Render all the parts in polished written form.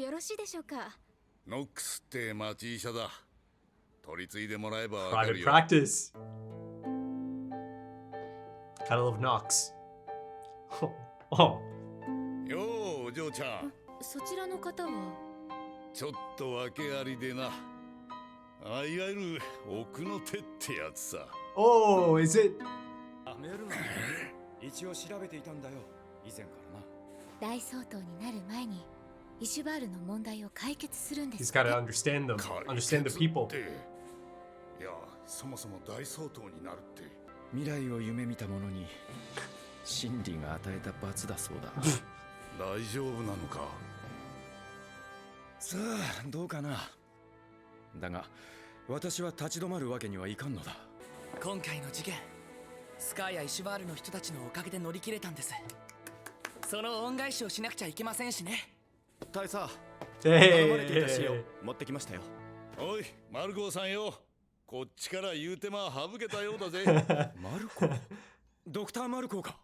よろしいでしょうか。ノックスって町医者だ。取り継いでもらえばわかる Private よ。 practice. Gotta love Knox. Oh. ようお嬢ちゃん、そちらの方は。ちょっと訳ありでな。あ、いわゆる奥の手ってやつさ。Oh, is it? メールなの一応調べていたんだよ、以前からな。大総統になる前にイシュバールの問題を解決するんです。 He's gotta understand them, understand the people. いや、そもそも大総統になるって。未来を夢見た者に真理が与えた罰だそうだ。大丈夫なのか。さあ、どうかな。だが私は立ち止まるわけにはいかんのだ。今回の事件、スカーやイシュバールの人たちのおかげで乗り切れたんです。その恩返しをしなくちゃいけませんしね。大佐、頼まれていた資料 Hey. 持ってきましたよ。おい、マルコーさんよ。こっちから言うてま省けたようだぜ。マルコ、ドクターマルコか。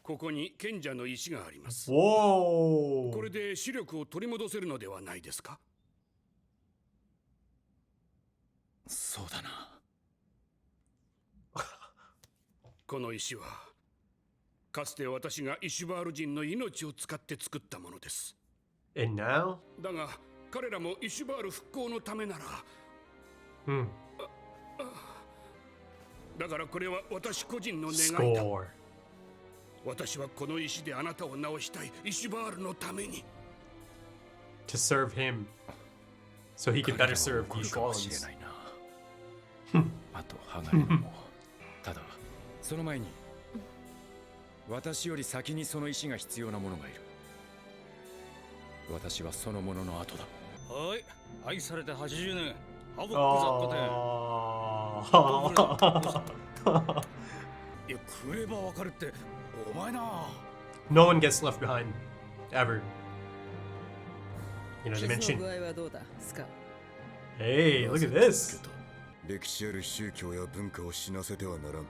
ここに賢者の石があります。 Whoa. これで視力を取り戻せるのではないですか。そうだな。この石はかつて私がイシュバール人の命を使って作ったものです。 And now? だが彼らもイシュバール復興のためなら、だからこれは私個人の願いだ。 Score. 私はこの石であなたを治したい。イシュバールのために。 To serve him. So he can better serve 彼らは怒る these かもしれ Rollins. ないな。あと剥がれるも。ただその前に私より先にその石が必要な者がいる。私はその者の後だ。はい、愛されて80年。ハボック Oh. いや、来ればわかるって、お前な。 No one gets left behind. Ever. You know, they 傷 mention. の具合はどうだ、スカ。 Hey, look at this. 歴史ある宗教や文化を死なせてはならん。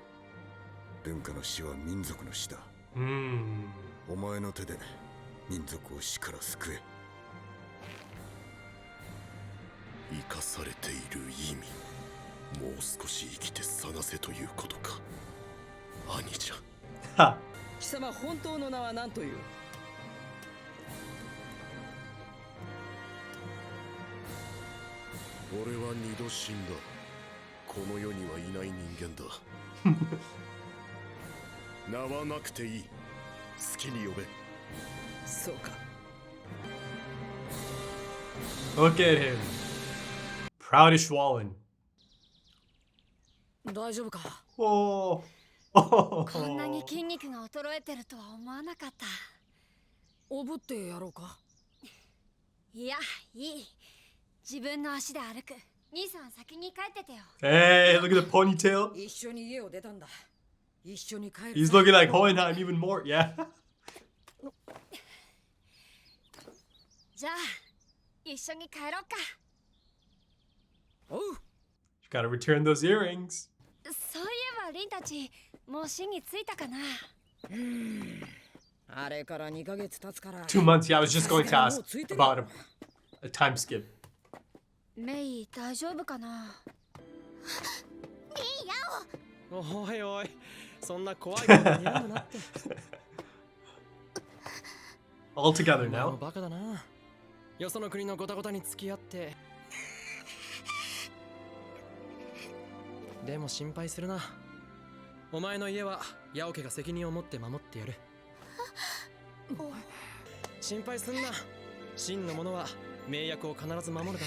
文化の死は民族の死だ。お前の手で民族を死から救え。生かされている意味、もう少し生きて探せということか。兄じゃ。Ha. 貴様、本当の名は何という？俺は二度死んだ。この世にはいない人間だ。名はなくていい。好きに呼べ。そうか。 Look at him. Proudish Wallen. 大丈夫か。 Oh. こんなに筋肉が衰えてるとは思わなかった。おぶってやろうか。いや、いい。自分の足で歩く。兄さん先に帰っててよ。 Hey, look at the ponytail. 一緒に家を出たんだ。一緒に帰る。 He's looking like Hohenheim even more. Yeah. じゃあ、一緒に帰ろうか。おう。 You gotta return those earrings. そういえばリンたち、もう真に着いたかな。あれから2ヶ月経つから。 2 months. Yeah, I was just going to ask about a time skip. メイ、大丈夫かな。リン、ヤおいおい、そんな怖いことにやるなって。All together もう now. バカだな。よその国のゴタゴタに付き合って。でも心配するな。お前の家はヤオ家が責任を持って守ってやる。心配すんな。真の者は盟約を必ず守るだろ。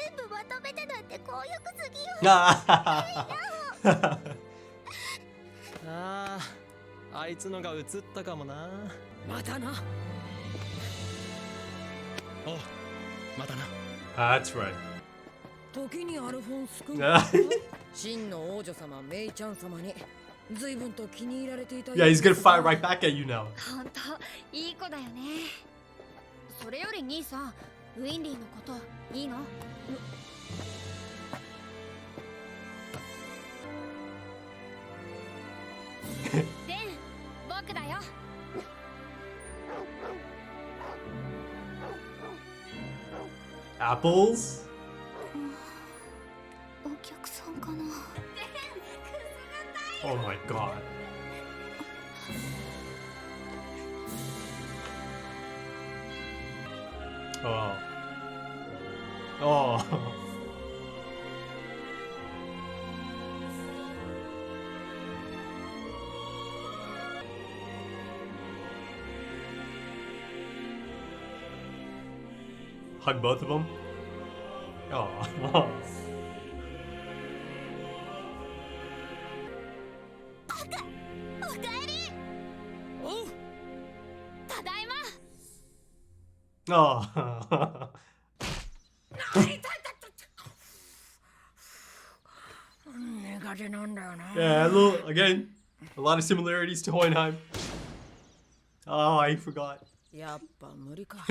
全部まとめてなんて強欲すぎよ。ああ、あいつのが映ったかもな。またな。おう、またな。That's right. 時にアルフォンス君。 Yeah, 真の王女様メイちゃん様に随分と気に入られていた。 he's gonna fire right back at you now. ほんと、いい子だよね。それより兄さん、ウィンリーのこといいの？デン、僕だよ。Apples? お客さんかな。 Oh my god. Oh. Oh. Hug both of them? Oh. おかえり。おう。ただいま。 Oh. Yeah, a little, again, a lot of similarities to Hohenheim. Oh, I forgot. やっぱ無理か。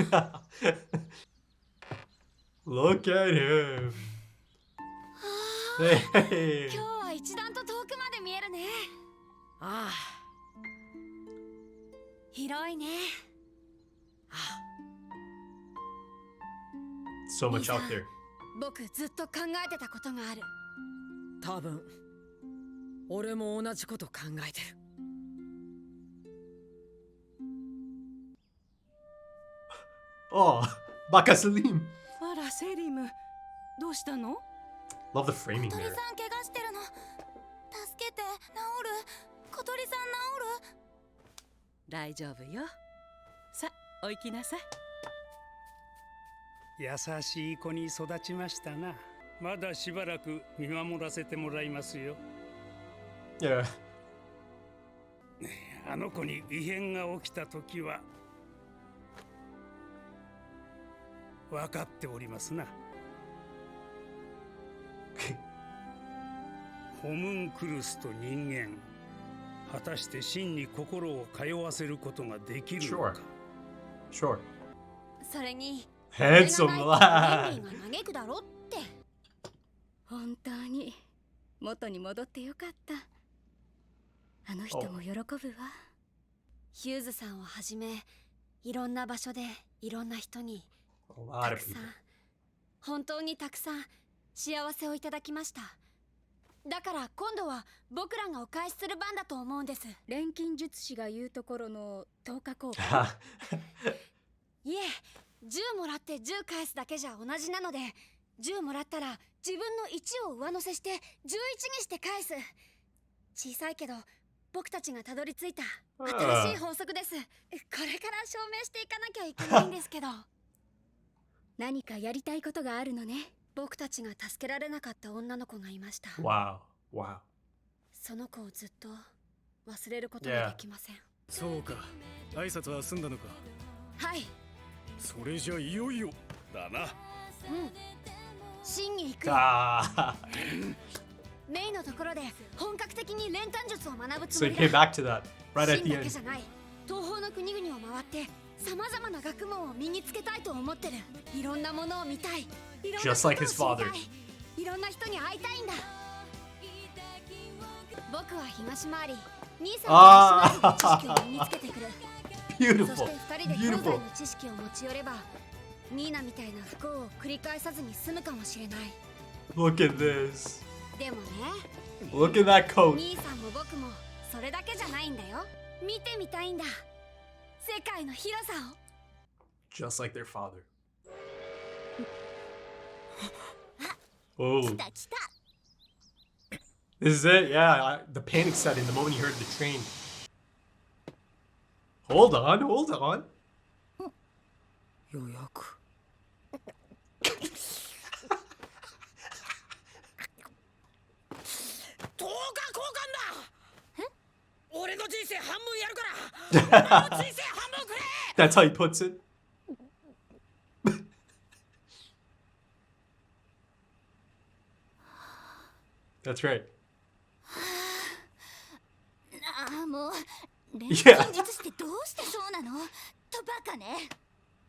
Look at him. Hey. 今日は一段と遠くまで見えるね。ああ、広いね。 So much out there. 僕ずっと考えてたことがある。多分俺も同じこと考えてる。 Oh, Baka Salim. あらセリム、どうしたの？ Love the framing 小鳥 there. さん怪我してるの。助けて、治る。小鳥さん治る。大丈夫よ。さあ、お行きなさい。優しい子に育ちましたな。まだしばらく見守らせてもらいますよ。 Yeah. あの子に異変が起きたときは分かっておりますな。ホムンクルスと人間、果たして真に心を通わせることができるのか。 Sure. それに Handsome レ lad. ンリーが嘆くだろって。本当に元に戻ってよかった。あの人も喜ぶわ。ヒューズさんをはじめ、いろんな場所でいろんな人に A lot た of くさん people. 本当にたくさん幸せをいただきました。だから今度は僕らがお返しする番だと思うんです。錬金術師が言うところの10日交換。いえ、10もらって10返すだけじゃ同じなので、10もらったら自分の1を上乗せして11にして返す。小さいけど僕たちがたどり着いた新しい法則です。これから証明していかなきゃいけないんですけど。何かやりたいことがあるのね。僕たちが助けられなかった女の子がいました。 Wow. Wow. その子をずっと忘れることができません。そうか、挨拶は済んだのか。はい、それじゃいよいよだな。真に行くよ。Ah. メイのところで本格的に練炭術を学ぶつ So も he り came だ。 back to that right at 真 the だけ end. じゃない、東方の国々を回ってさまざまな学問を身につけたいと思ってる。いろんなものを見たい。いろんなことを Just like his 知りたい。 father. いろんな人に会いたいんだ。僕は東回り、兄さんは西回りの知識を身につけてくる。そ Beautiful. して二人で兄 Beautiful. 弟の知識を持ち寄れば、ニーナみたいな不幸を繰り返さずに済むかもしれない。 Look at this. でもね、 Look at that coat. 兄さんも僕もそれだけじゃないんだよ。見てみたいんだ、世界の広さを。 Just like their father. Oh. 来た。 This is it? Yeah, the panic set in the moment he heard the train. Hold on, hold on. 予約。10日交換だ。俺の人生半分やるから。俺の人生半分くれ。 That's how he puts it. That's right. ああ、もう錬 Yeah. 金術師ってどうしてそうなのとバカね。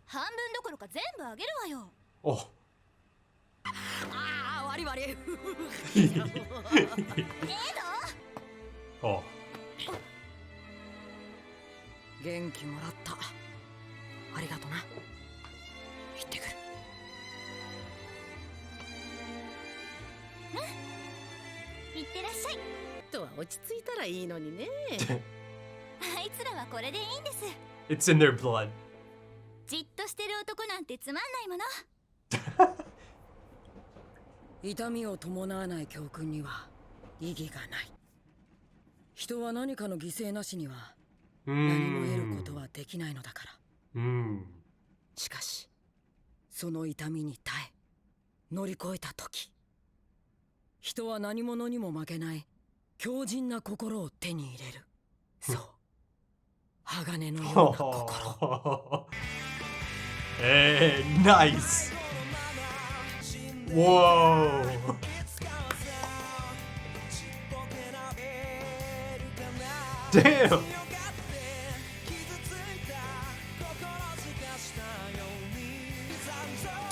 半分どころか全部あげるわよ。 Oh. ああ、割り割り。 Oh. 元気もらった。ありがとな。行ってくる。いってらっしゃい。とは落ち着いたらいいのにね。あいつらはこれでいいんです。 It's in their blood. じっとしてる男なんてつまんないもの。痛みを伴わない教訓には意義がない。人は何かの犠牲なしには何も得ることはできないのだから。しかしその痛みに耐え乗り越えた時、人は何者にも負けない強靭な心を手に入れる。そう、鋼のような心。Hey, nice. Whoa. Damn.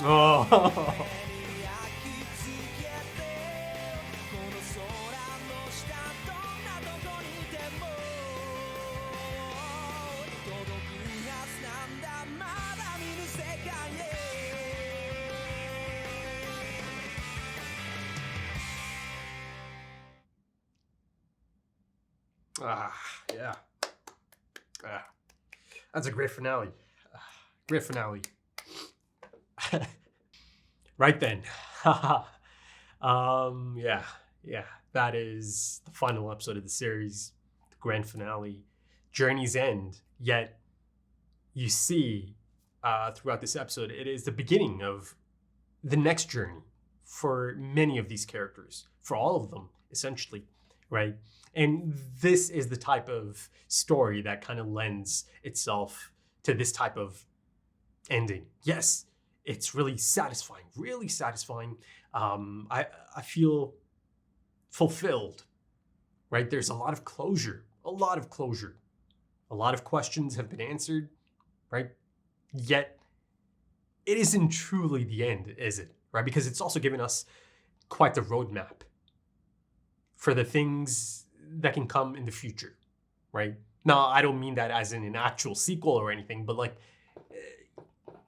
Oh. Yeah. That's a great finale. Great finale. Right then. Yeah. That is the final episode of the series, the grand finale, Journey's End. Yet, you see, throughout this episode, it is the beginning of the next journey for many of these characters, for all of them, essentially, right? And this is the type of story that kind of lends itself to this type of ending. Yes, it's really satisfying, really satisfying. I feel fulfilled, right? There's a lot of closure, a lot of closure. A lot of questions have been answered, right? Yet, it isn't truly the end, is it? Right? Because it's also given us quite the roadmap for the things that can come in the future, right? Now, I don't mean that as in an actual sequel or anything, but like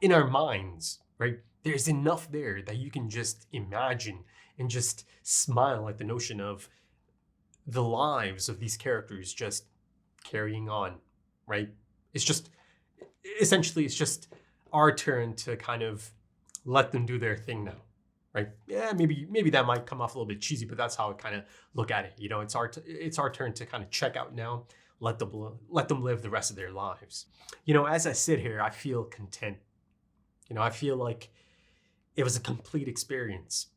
in our minds, right? There's enough there that you can just imagine and just smile at the notion of the lives of these characters just carrying on, right? It's just, essentially, it's just our turn to kind of let them do their thing now, right? Yeah, maybe that might come off a little bit cheesy, but that's how I kind of look at it. You know, it's our turn to kind of check out now, let them live the rest of their lives. You know, as I sit here, I feel content. You know, I feel like it was a complete experience.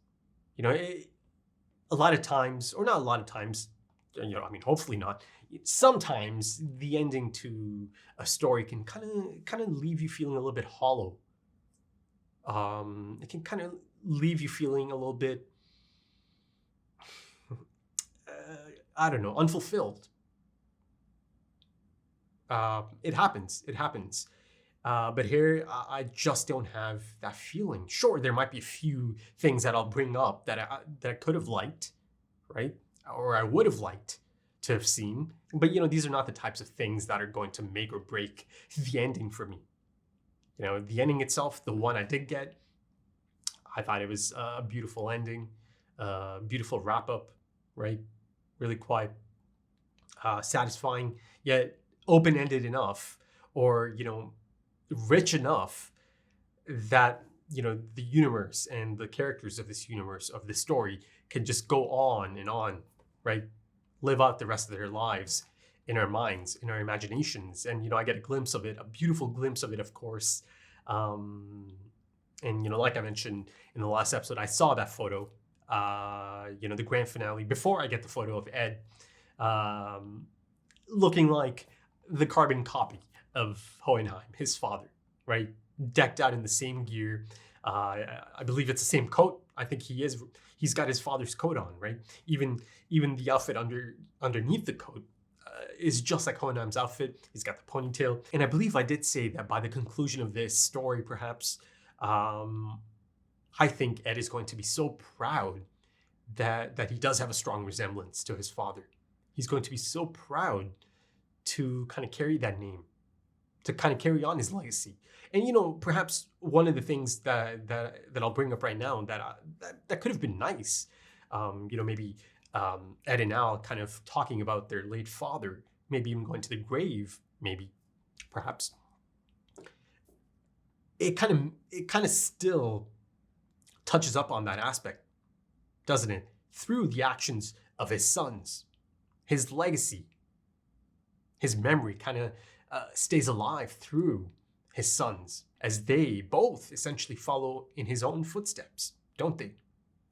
You know, a lot of times, or not a lot of times, you know, I mean, hopefully not. Sometimes the ending to a story can kind of leave you feeling a little bit hollow. It can kind of leave you feeling a little bit, I don't know, unfulfilled. It happens. But here, I just don't have that feeling. Sure, there might be a few things that I'll bring up that I could have liked, right? Or I would have liked to have seen. But, you know, these are not the types of things that are going to make or break the ending for me. You know, the ending itself, the one I did get, I thought it was a beautiful ending, beautiful wrap-up, right? Really quite satisfying, yet open-ended enough, or, you know, rich enough that, you know, the universe and the characters of this universe, of this story, can just go on and on, right? Live out the rest of their lives in our minds, in our imaginations. And, you know, I get a glimpse of it, a beautiful glimpse of it, of course. And, you know, like I mentioned in the last episode, I saw that photo, you know, the grand finale, before I get the photo of Ed, looking like the carbon copy of Hohenheim, his father, right? Decked out in the same gear. I believe it's the same coat. I think he's got his father's coat on, right? Even the outfit underneath the coat is just like Hohenheim's outfit. He's got the ponytail. And I believe I did say that by the conclusion of this story, perhaps, I think Ed is going to be so proud that he does have a strong resemblance to his father. He's going to be so proud to kind of carry that name, to kind of carry on his legacy. And, you know, perhaps one of the things that I'll bring up right now that could have been nice, you know, maybe Ed and Al kind of talking about their late father, maybe even going to the grave, maybe, perhaps. It kind of still touches up on that aspect, doesn't it? Through the actions of his sons, his legacy, his memory kind of stays alive through his sons as they both essentially follow in his own footsteps, don't they?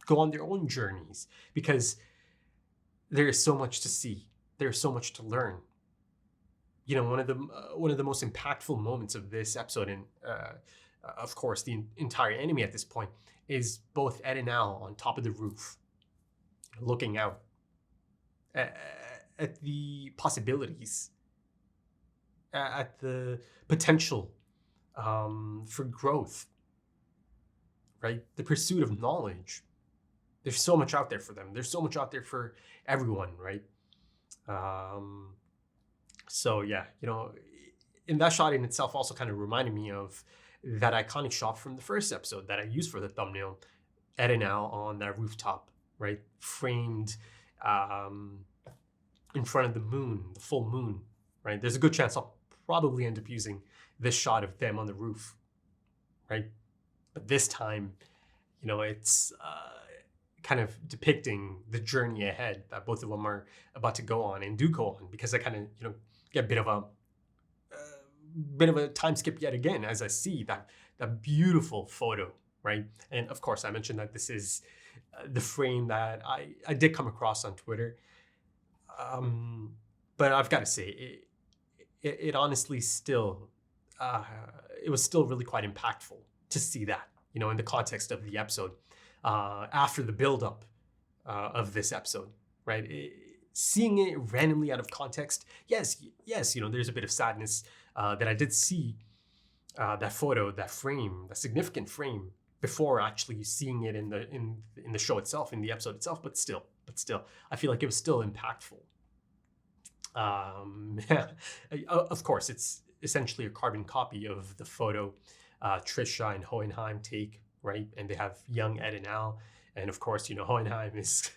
Go on their own journeys because there is so much to see. There's so much to learn. You know, one of the most impactful moments of this episode, and of course the entire anime at this point, is both Ed and Al on top of the roof, looking out at the possibilities, at the potential for growth, right? The pursuit of knowledge. There's so much out there for them. There's so much out there for everyone, right? So yeah, you know, and that shot in itself also kind of reminded me of that iconic shot from the first episode that I used for the thumbnail, Ed and Al on that rooftop, right? Framed in front of the moon, the full moon, right? There's a good chance I'll probably end up using this shot of them on the roof, right? But this time, you know, it's kind of depicting the journey ahead that both of them are about to go on and do go on, because I kind of, you know, get a bit of a time skip yet again as I see that beautiful photo, right? And of course, I mentioned that this is the frame that I did come across on Twitter. But I've got to say, it honestly still, it was still really quite impactful to see that, you know, in the context of the episode, after the buildup of this episode, right? Seeing it randomly out of context, yes, you know, there's a bit of sadness that I did see that photo, that frame, that significant frame before actually seeing it in the show itself, in the episode itself. But still, I feel like it was still impactful. Of course, it's essentially a carbon copy of the photo Trisha and Hohenheim take, right? And they have young Ed and Al. And of course, you know, Hohenheim is,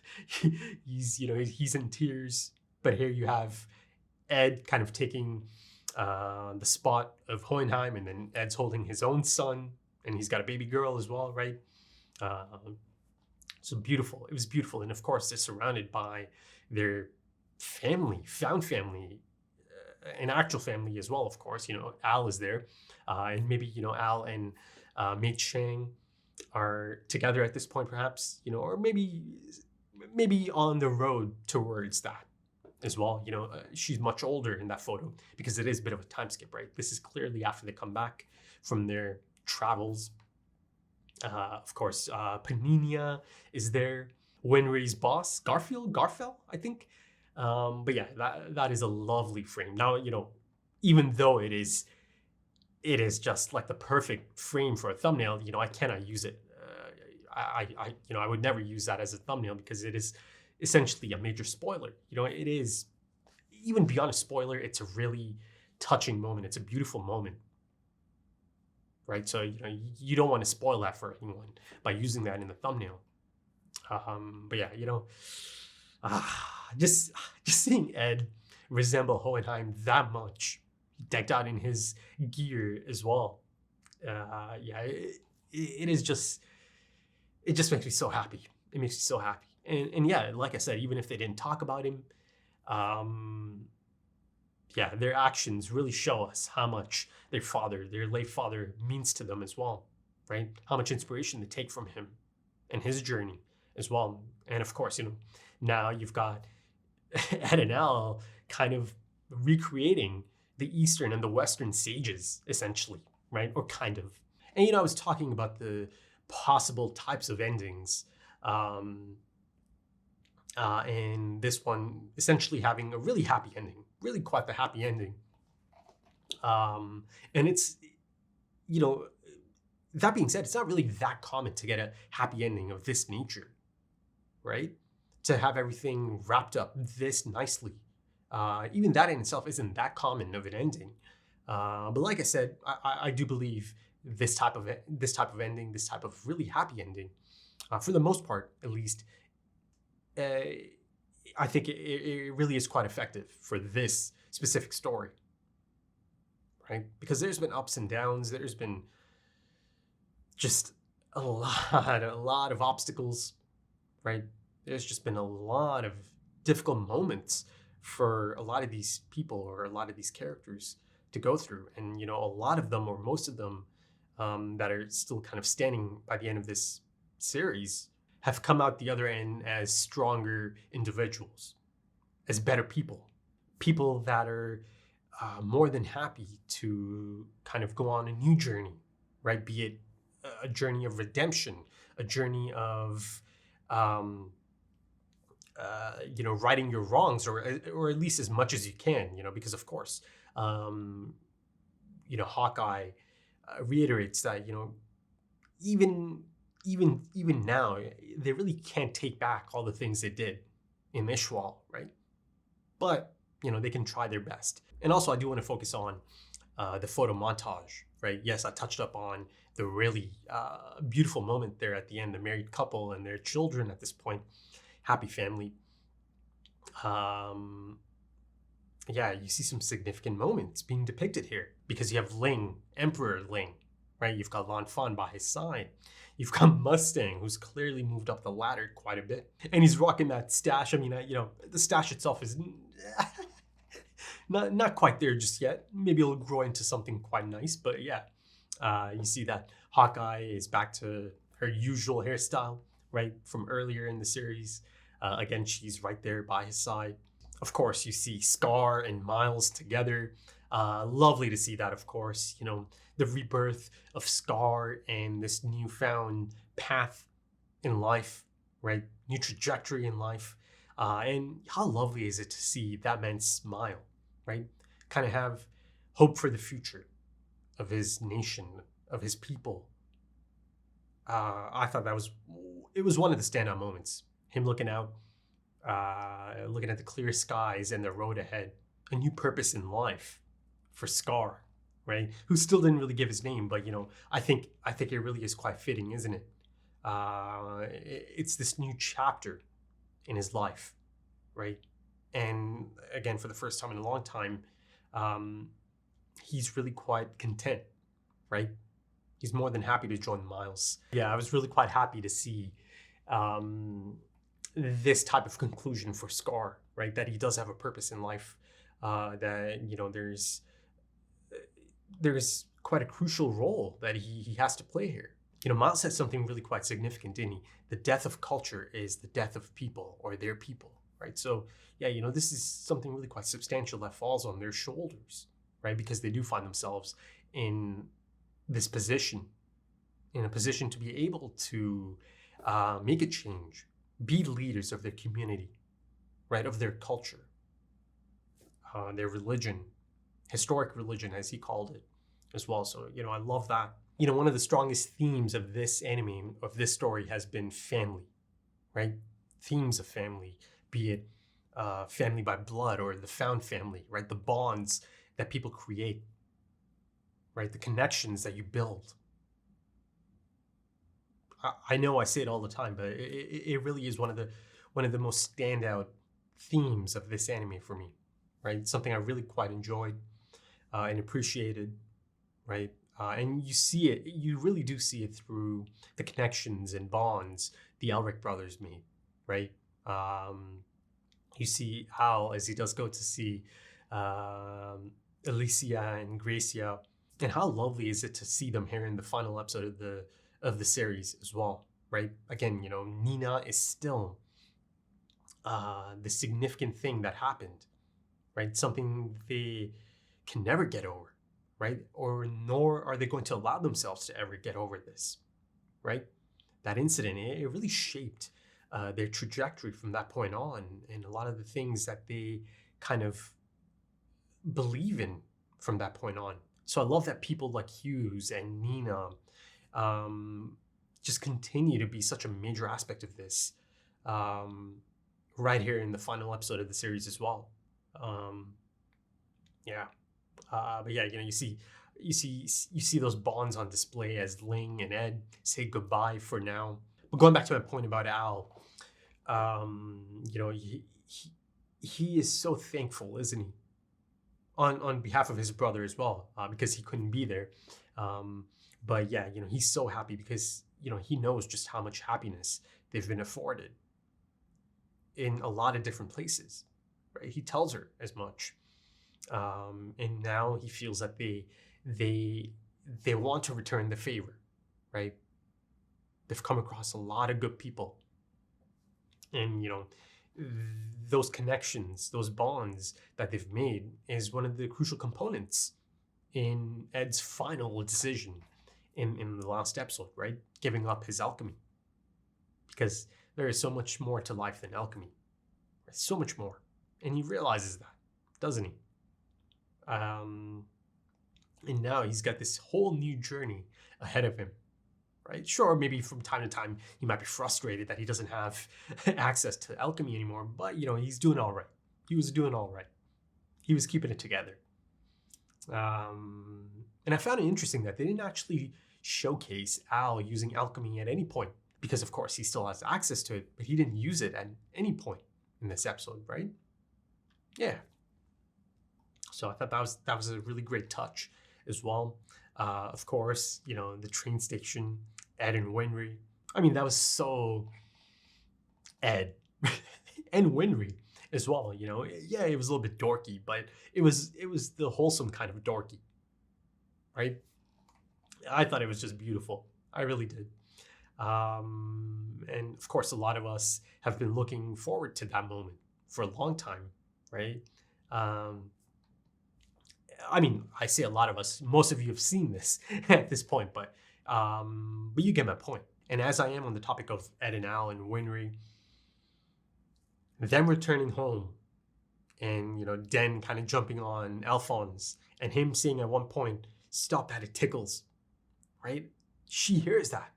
he's in tears. But here you have Ed kind of taking the spot of Hohenheim, and then Ed's holding his own son, and he's got a baby girl as well, right? So beautiful. It was beautiful. And of course, they're surrounded by their family, found family, an actual family as well, of course. You know, Al is there. And maybe, you know, Al and Mei Chang are together at this point, perhaps, you know, or maybe on the road towards that as well. You know, she's much older in that photo because it is a bit of a time skip, right? This is clearly after they come back from their travels. Of course, Paninia is there. Winry's boss, Garfell, I think. But yeah, that is a lovely frame. Now, you know, even though it is just like the perfect frame for a thumbnail, you know, I cannot use it. I would never use that as a thumbnail because it is essentially a major spoiler. You know, it is, even beyond a spoiler, it's a really touching moment. It's a beautiful moment, right? So, you know, you don't want to spoil that for anyone by using that in the thumbnail. But yeah, you know, just seeing Ed resemble Hohenheim that much, decked out in his gear as well. It is just, it just makes me so happy. It makes me so happy. And yeah, like I said, even if they didn't talk about him, their actions really show us how much their late father means to them as well, right? How much inspiration they take from him and his journey as well. And of course, you know, now you've got Ed and Al kind of recreating the Eastern and the Western sages, essentially, right? Or kind of. And, you know, I was talking about the possible types of endings. And this one essentially having a really happy ending, really quite the happy ending. And it's, you know, that being said, it's not really that common to get a happy ending of this nature, right? To have everything wrapped up this nicely. Even that in itself isn't that common of an ending. But like I said, I do believe this type of ending, this type of really happy ending, for the most part, at least, I think it really is quite effective for this specific story, right? Because there's been ups and downs. There's been just a lot of obstacles, right? There's just been a lot of difficult moments for a lot of these people or a lot of these characters to go through. And, you know, a lot of them or most of them that are still kind of standing by the end of this series have come out the other end as stronger individuals, as better people, people that are more than happy to kind of go on a new journey, right? Be it a journey of redemption, a journey of, you know, righting your wrongs, or at least as much as you can, you know, because of course, you know, Hawkeye reiterates that, you know, even now, they really can't take back all the things they did in Ishwal, right? But, you know, they can try their best. And also, I do want to focus on the photo montage, right? Yes, I touched up on the really beautiful moment there at the end, the married couple and their children at this point, happy family. Yeah, you see some significant moments being depicted here because you have Ling, Emperor Ling, right? You've got Lan Fan by his side. You've got Mustang, who's clearly moved up the ladder quite a bit. And he's rocking that stash. I mean, you know, the stash itself is not quite there just yet. Maybe it'll grow into something quite nice. But yeah, you see that Hawkeye is back to her usual hairstyle, right? From earlier in the series. Again, she's right there by his side. Of course, you see Scar and Miles together. Lovely to see that, of course. You know, the rebirth of Scar and this newfound path in life, right? New trajectory in life. And how lovely is it to see that man smile, right? Kind of have hope for the future of his nation, of his people. I thought it was one of the standout moments. Him looking out, looking at the clear skies and the road ahead. A new purpose in life for Scar, right? Who still didn't really give his name, but, you know, I think it really is quite fitting, isn't it? It's this new chapter in his life, right? And again, for the first time in a long time, he's really quite content, right? He's more than happy to join Miles. Yeah, I was really quite happy to see this type of conclusion for Scar, right? That he does have a purpose in life, that, you know, there's quite a crucial role that he has to play here. You know, Miles said something really quite significant, didn't he? The death of culture is the death of people or their people, right? So yeah, you know, this is something really quite substantial that falls on their shoulders, right? Because they do find themselves in this position, in a position to be able to make a change, be leaders of their community, right? Of their culture, their religion, historic religion, as he called it as well. So, you know, I love that. You know, one of the strongest themes of this anime, of this story, has been family, right? Themes of family, be it family by blood or the found family, right? The bonds that people create, right? The connections that you build. I know I say it all the time, but it really is one of the most standout themes of this anime for me, right? Something I really quite enjoyed and appreciated, right? And you see it, you really do see it through the connections and bonds the Elric brothers made, right? You see Al as he does go to see Alicia and Gracia, and how lovely is it to see them here in the final episode of the series as well, right? Again, you know, Nina is still the significant thing that happened, right? Something they can never get over, right? Or nor are they going to allow themselves to ever get over this, right? That incident, it really shaped their trajectory from that point on, and a lot of the things that they kind of believe in from that point on. So I love that people like Hughes and Nina just continue to be such a major aspect of this right here in the final episode of the series as well. Yeah. But yeah, you know, you see those bonds on display as Ling and Ed say goodbye for now. But going back to my point about Al, you know, he is so thankful, isn't he? On behalf of his brother as well, because he couldn't be there. But yeah, he's so happy because, he knows just how much happiness they've been afforded in a lot of different places, right? He tells her as much. And now he feels that they want to return the favor, right? They've come across a lot of good people. And, those connections, those bonds that they've made is one of the crucial components in Ed's final decision in the last episode, right? Giving up his alchemy. Because there is so much more to life than alchemy. Right? So much more. And he realizes that, doesn't he? And now he's got this whole new journey ahead of him. Right? Sure, maybe from time to time he might be frustrated that he doesn't have access to alchemy anymore, but he's doing all right. He was doing all right. He was keeping it together. And I found it interesting that they didn't actually showcase Al using alchemy at any point, because of course he still has access to it, but he didn't use it at any point in this episode, right? Yeah. So I thought that was a really great touch as well. Of course, the train station, Ed and Winry. I mean, that was so Ed and Winry as well. Yeah, it was a little bit dorky, but it was the wholesome kind of dorky, right? I thought it was just beautiful. I really did. And of course, a lot of us have been looking forward to that moment for a long time, right? I mean, I say a lot of us. Most of you have seen this at this point, but you get my point. And as I am on the topic of Ed and Al and Winry, them returning home, and Den kind of jumping on Alphonse, and him saying at one point, "Stop that, it tickles," right? She hears that.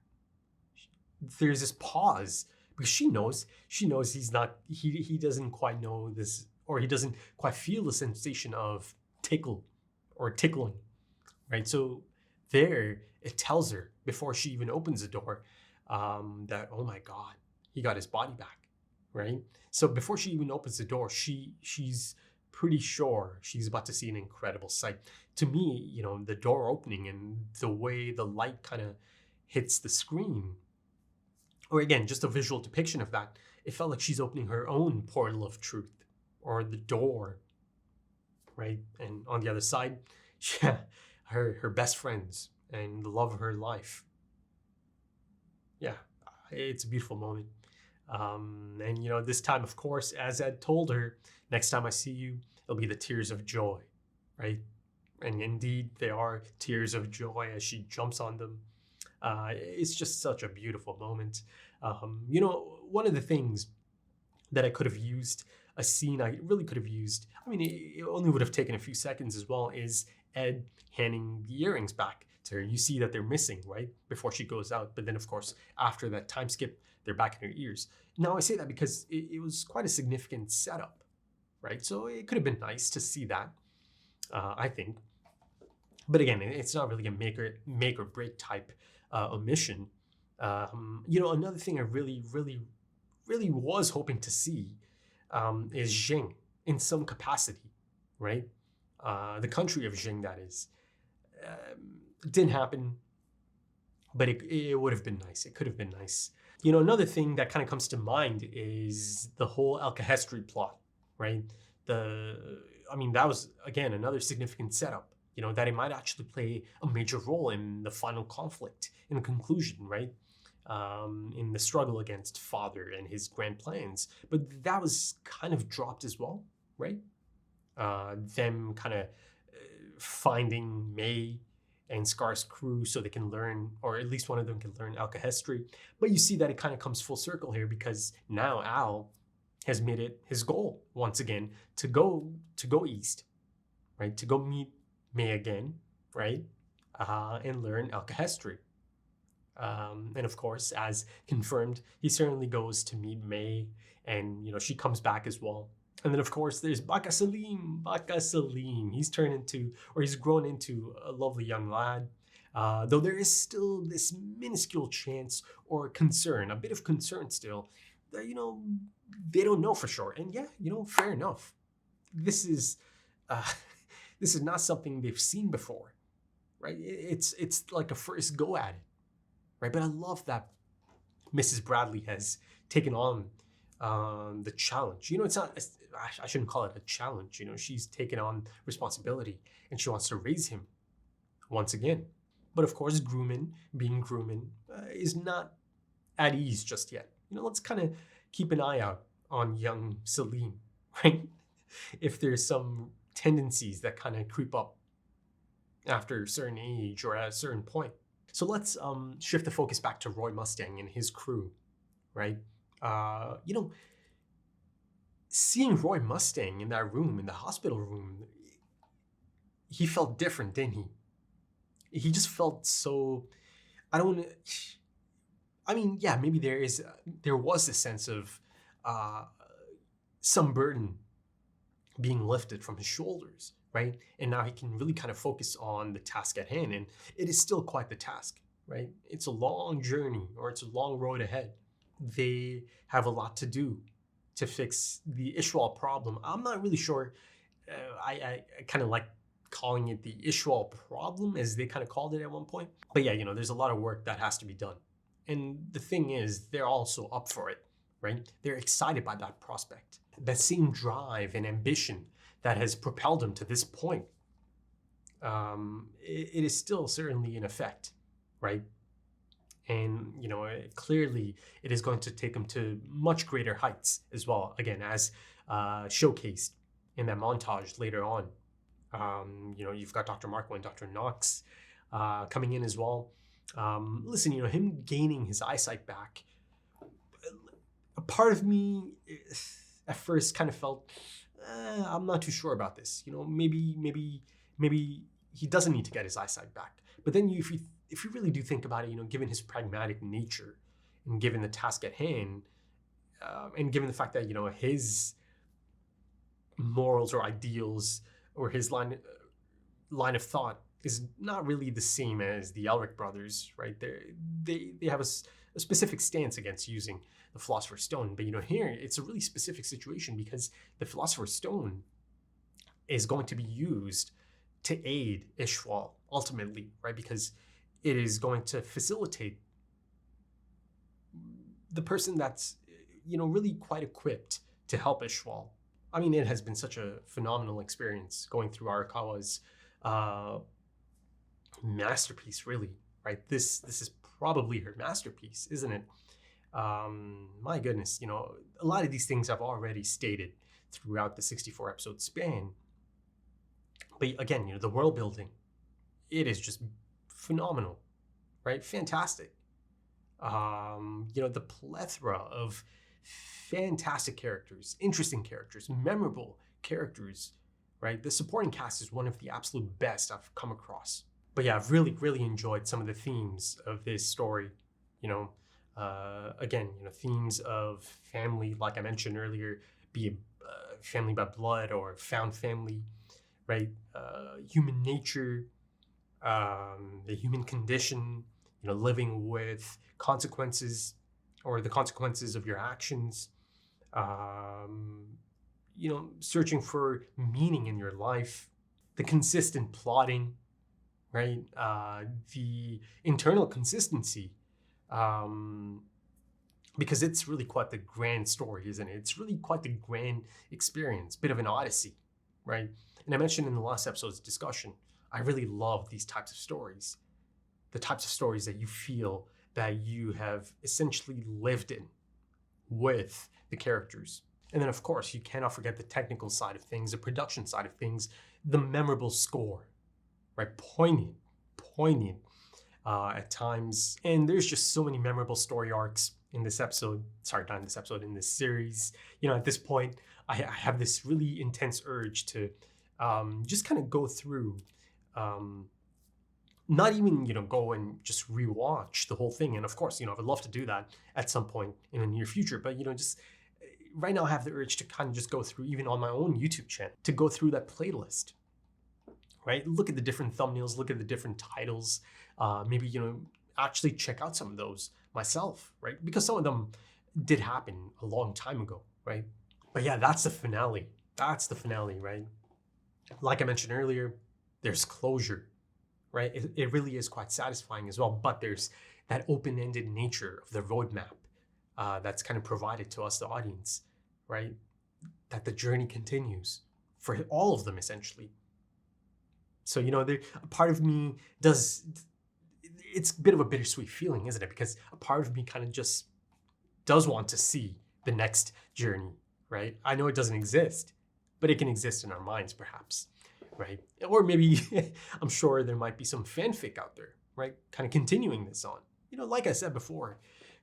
There's this pause because she knows he's not. He doesn't quite know this, or he doesn't quite feel the sensation of tickle or tickling, right? So there, it tells her before she even opens the door that, oh my God, he got his body back, right? So before she even opens the door, she's pretty sure she's about to see an incredible sight. To me, the door opening and the way the light kind of hits the screen, or again, just a visual depiction of that, it felt like she's opening her own portal of truth, or the door, right? And on the other side, yeah, her best friends and the love of her life. Yeah, it's a beautiful moment. And this time, of course, as Ed told her, next time I see you, it'll be the tears of joy, right? And indeed, they are tears of joy as she jumps on them. It's just such a beautiful moment. One of the things that I could have used, a scene I really could have used, I mean, it only would have taken a few seconds as well, is Ed handing the earrings back to her. You see that they're missing, right? Before she goes out. But then, of course, after that time skip, they're back in her ears. Now, I say that because it was quite a significant setup, right? So it could have been nice to see that, I think. But again, it's not really a make or break type omission. Another thing I really was hoping to see is Jing in some capacity, right? The country of Jing, that is. It didn't happen, but it would have been nice. It could have been nice. Another thing that kind of comes to mind is the whole Alcahestry plot, right? That was, again, another significant setup, that it might actually play a major role in the final conflict, in the conclusion, right? In the struggle against Father and his grand plans. But that was kind of dropped as well, right? Them kind of finding May and Scar's crew so they can learn, or at least one of them can learn Alcahestry. But you see that it kind of comes full circle here, because now Al has made it his goal once again to go east, right? To go meet May again, right? And learn Alcahestry. And of course, as confirmed, he certainly goes to meet May, and she comes back as well. And then of course there's Baka Salim. He's grown into a lovely young lad. Though there is still this minuscule chance or concern, a bit of concern still, they don't know for sure. And yeah, fair enough. This is not something they've seen before, right? It's like a first go at it, right? But I love that Mrs. Bradley has taken on the challenge. It's not, I shouldn't call it a challenge. She's taken on responsibility and she wants to raise him once again. But of course, being Grumman, is not at ease just yet. Let's kind of keep an eye out on young Celine, right? If there's some tendencies that kind of creep up after a certain age or at a certain point. So let's shift the focus back to Roy Mustang and his crew, right? Seeing Roy Mustang in that room, in the hospital room, he felt different, didn't he? He just felt so, yeah, maybe there was a sense of some burden being lifted from his shoulders, right? And now he can really kind of focus on the task at hand. And it is still quite the task, right? It's a long journey, or it's a long road ahead. They have a lot to do to fix the Ishwal problem. I'm not really sure. I kind of like calling it the Ishwal problem, as they kind of called it at one point. But yeah, there's a lot of work that has to be done. And the thing is, they're also up for it, right? They're excited by that prospect. That same drive and ambition that has propelled them to this point, it is still certainly in effect, right? And, clearly it is going to take them to much greater heights as well, again, as showcased in that montage later on. You've got Dr. Marco and Dr. Knox coming in as well. Listen, him gaining his eyesight back, a part of me at first kind of felt, I'm not too sure about this. Maybe he doesn't need to get his eyesight back. But then if you really do think about it, given his pragmatic nature and given the task at hand, and given the fact that, his morals or ideals or his line of thought is not really the same as the Elric brothers, right? They have a specific stance against using the Philosopher's Stone. But here it's a really specific situation, because the Philosopher's Stone is going to be used to aid Ishwal ultimately, right? Because it is going to facilitate the person that's, really quite equipped to help Ishwal. I mean, it has been such a phenomenal experience going through Arakawa's masterpiece, really, right? This is probably her masterpiece, isn't it? My goodness, a lot of these things I've already stated throughout the 64 episode span. But again, the world building, it is just phenomenal, right? Fantastic. The plethora of fantastic characters, interesting characters, memorable characters, right? The supporting cast is one of the absolute best I've come across. But yeah, I've really, really enjoyed some of the themes of this story. Again, themes of family, like I mentioned earlier, be it family by blood or found family, right? Human nature, the human condition, living with consequences or the consequences of your actions, searching for meaning in your life, the consistent plotting, right? The internal consistency, because it's really quite the grand story, isn't it? It's really quite the grand experience, bit of an odyssey, right? And I mentioned in the last episode's discussion, I really love these types of stories, the types of stories that you feel that you have essentially lived in with the characters. And then, of course, you cannot forget the technical side of things, the production side of things, the memorable score, right? Poignant at times. And there's just so many memorable story arcs in this episode. Sorry, not in this episode, in this series. At this point, I have this really intense urge to just kind of go through, not even, go and just rewatch the whole thing. And of course, I would love to do that at some point in the near future. But, just right now I have the urge to kind of just go through, even on my own YouTube channel, to go through that playlist, right? Look at the different thumbnails, look at the different titles, maybe, actually check out some of those myself, right? Because some of them, did happen a long time ago, right? But yeah, that's the finale. That's the finale, right? Like I mentioned earlier, there's closure, right? It really is quite satisfying as well, but there's that open-ended nature of the roadmap that's kind of provided to us, the audience, right? That the journey continues for all of them, essentially. So, a part of me it's a bit of a bittersweet feeling, isn't it? Because a part of me kind of just does want to see the next journey, right? I know it doesn't exist, but it can exist in our minds, perhaps, right? Or maybe, I'm sure there might be some fanfic out there, right? Kind of continuing this on. Like I said before,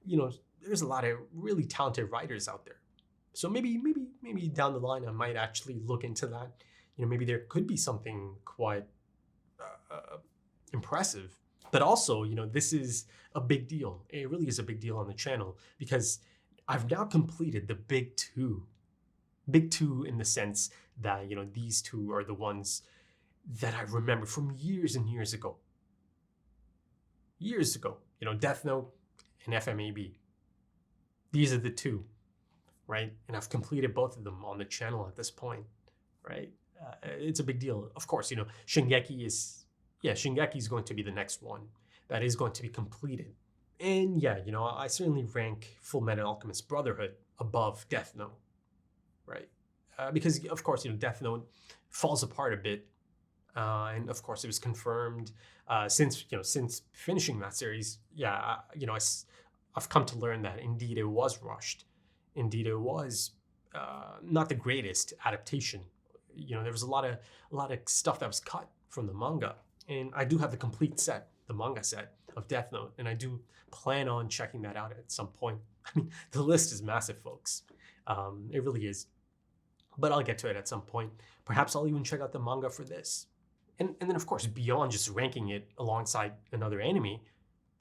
there's a lot of really talented writers out there. So maybe down the line, I might actually look into that. Maybe there could be something quite impressive. But also, this is a big deal. It really is a big deal on the channel because I've now completed the big two. Big two in the sense that, these two are the ones that I remember from years and years ago. Years ago, Death Note and FMAB. These are the two, right? And I've completed both of them on the channel at this point, right? It's a big deal. Of course, Shingeki is going to be the next one that is going to be completed. And yeah, I certainly rank Fullmetal Alchemist Brotherhood above Death Note, right? Because of course, Death Note falls apart a bit. And of course, it was confirmed since finishing that series. Yeah, I've come to learn that indeed it was rushed. Indeed, it was not the greatest adaptation. There was a lot of stuff that was cut from the manga, and I do have the complete set, the manga set of Death Note, and I do plan on checking that out at some point. I mean, the list is massive, folks. It really is. But I'll get to it at some point. Perhaps I'll even check out the manga for this. And then, of course, beyond just ranking it alongside another anime,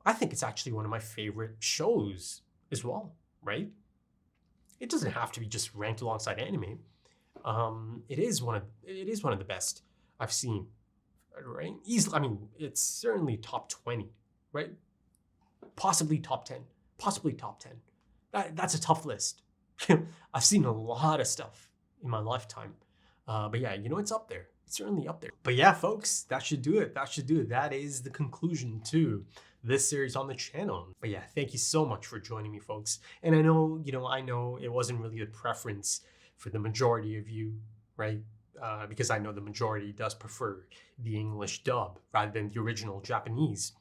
I think it's actually one of my favorite shows as well, right? It doesn't have to be just ranked alongside anime. It is one of the best I've seen, right? Easily, I mean, it's certainly top 20, right? Possibly top 10. Possibly top 10. That's a tough list. I've seen a lot of stuff in my lifetime. But yeah, it's up there. It's certainly up there. But yeah, folks, that should do it. That is the conclusion to this series on the channel. But yeah, thank you so much for joining me, folks. And I know, it wasn't really the preference for the majority of you, right? Because I know the majority does prefer the English dub rather than the original Japanese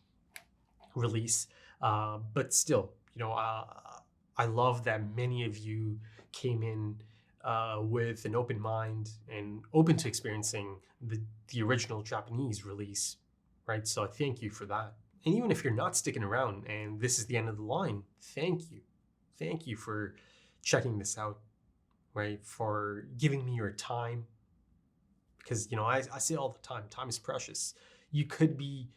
release. But still, I love that many of you came in with an open mind and open to experiencing the original Japanese release, right? So I thank you for that. And even if you're not sticking around and this is the end of the line, thank you. Thank you for checking this out, right? For giving me your time. Because, I say all the time is precious. You could be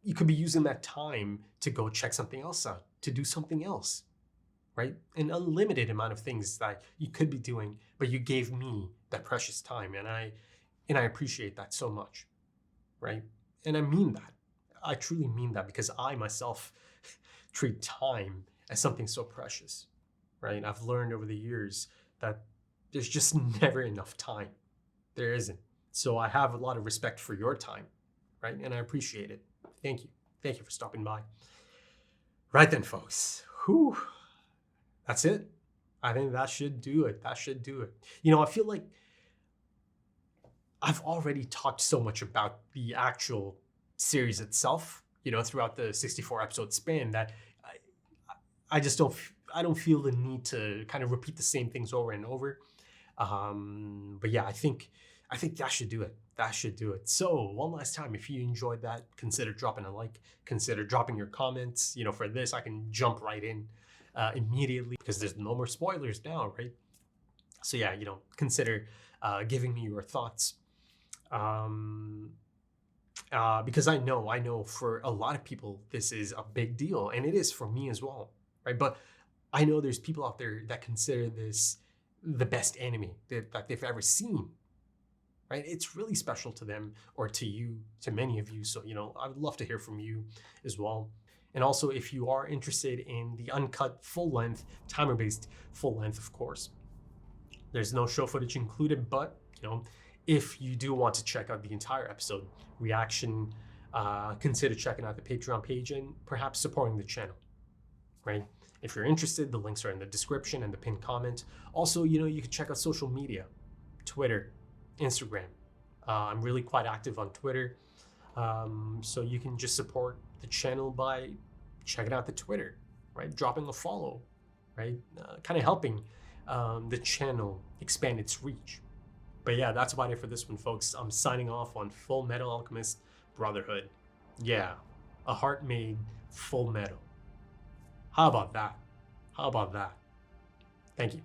using that time to go check something else out, to do something else, right? An unlimited amount of things that you could be doing, but you gave me that precious time. And I appreciate that so much, right? And I mean that. I truly mean that because I myself treat time as something so precious, right? I've learned over the years that there's just never enough time. There isn't. So I have a lot of respect for your time, right? And I appreciate it. Thank you. Thank you for stopping by. Right then, folks. Whew. That's it. I think that should do it. I feel like I've already talked so much about the actual series itself, throughout the 64 episode span that I just don't feel the need to kind of repeat the same things over and over. But yeah, I think that should do it. That should do it. So one last time, if you enjoyed that, consider dropping a like, consider dropping your comments. For this, I can jump right in immediately because there's no more spoilers now, right? So yeah, consider giving me your thoughts. Because I know for a lot of people, this is a big deal, and it is for me as well, right? But I know there's people out there that consider this the best anime that they've ever seen, right? It's really special to them or to you, to many of you. So, I would love to hear from you as well. And also, if you are interested in the uncut full-length, timer-based full-length, of course, there's no show footage included, but if you do want to check out the entire episode reaction, consider checking out the Patreon page and perhaps supporting the channel, right? If you're interested, the links are in the description and the pinned comment. Also, you can check out social media, Twitter, Instagram. I'm really quite active on Twitter. So you can just support the channel by checking out the Twitter, right? Dropping a follow, right? Kind of helping the channel expand its reach. But yeah, that's about it for this one, folks. I'm signing off on Fullmetal Alchemist Brotherhood. Yeah, a heart made full metal. How about that? How about that? Thank you.